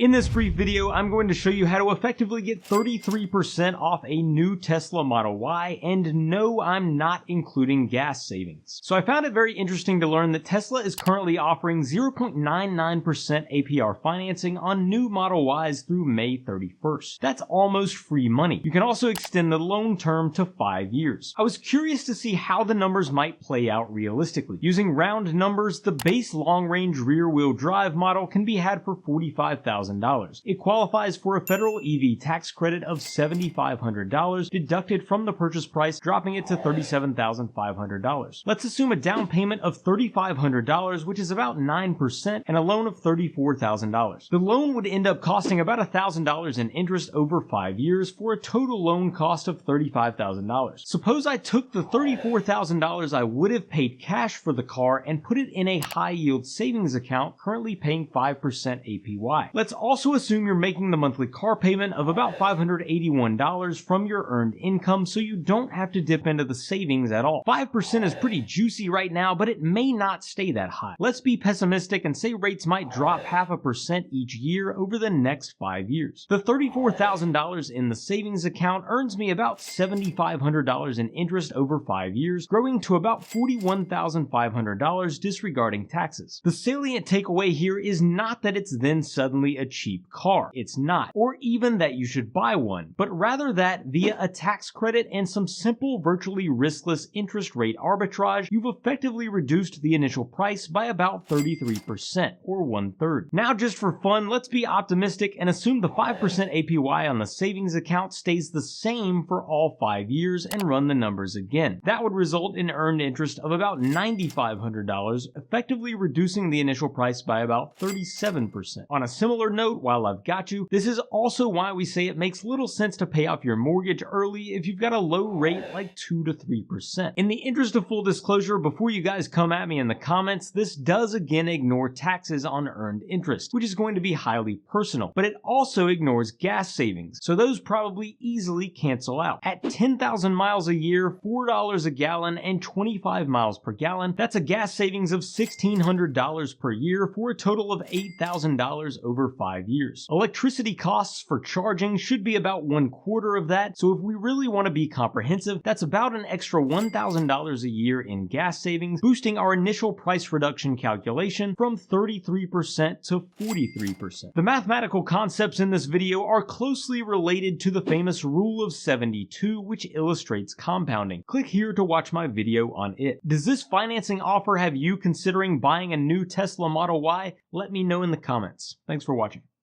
In this brief video, I'm going to show you how to effectively get 33% off a new Tesla Model Y, and no, I'm not including gas savings. So I found it very interesting to learn that Tesla is currently offering 0.99% APR financing on new Model Ys through May 31st. That's almost free money. You can also extend the loan term to 5 years. I was curious to see how the numbers might play out realistically. Using round numbers, the base long-range rear-wheel drive model can be had for $45,000. It qualifies for a federal EV tax credit of $7,500 deducted from the purchase price, dropping it to $37,500. Let's assume a down payment of $3,500, which is about 9%, and a loan of $34,000. The loan would end up costing about $1,000 in interest over 5 years for a total loan cost of $35,000. Suppose I took the $34,000 I would have paid cash for the car and put it in a high-yield savings account currently paying 5% APY. Let's also assume you're making the monthly car payment of about $581 from your earned income, so you don't have to dip into the savings at all. 5% is pretty juicy right now, but it may not stay that high. Let's be pessimistic and say rates might drop 0.5% each year over the next 5 years. The $34,000 in the savings account earns me about $7,500 in interest over 5 years, growing to about $41,500 disregarding taxes. The salient takeaway here is not that it's then suddenly a cheap car. It's not. Or even that you should buy one, but rather that via a tax credit and some simple virtually riskless interest rate arbitrage, you've effectively reduced the initial price by about 33%, or 1/3. Now just for fun, let's be optimistic and assume the 5% APY on the savings account stays the same for all 5 years and run the numbers again. That would result in earned interest of about $9,500, effectively reducing the initial price by about 37%. On a similar note, while I've got you, this is also why we say it makes little sense to pay off your mortgage early if you've got a low rate like 2 to 3%. In the interest of full disclosure, before you guys come at me in the comments, this does again ignore taxes on earned interest, which is going to be highly personal, but it also ignores gas savings, so those probably easily cancel out. At 10,000 miles a year, $4 a gallon, and 25 miles per gallon, that's a gas savings of $1,600 per year for a total of $8,000 over 5 years. Electricity costs for charging should be about 1/4 of that, so if we really want to be comprehensive, that's about an extra $1,000 a year in gas savings, boosting our initial price reduction calculation from 33% to 43%. The mathematical concepts in this video are closely related to the famous Rule of 72, which illustrates compounding. Click here to watch my video on it. Does this financing offer have you considering buying a new Tesla Model Y? Let me know in the comments. Thanks for watching.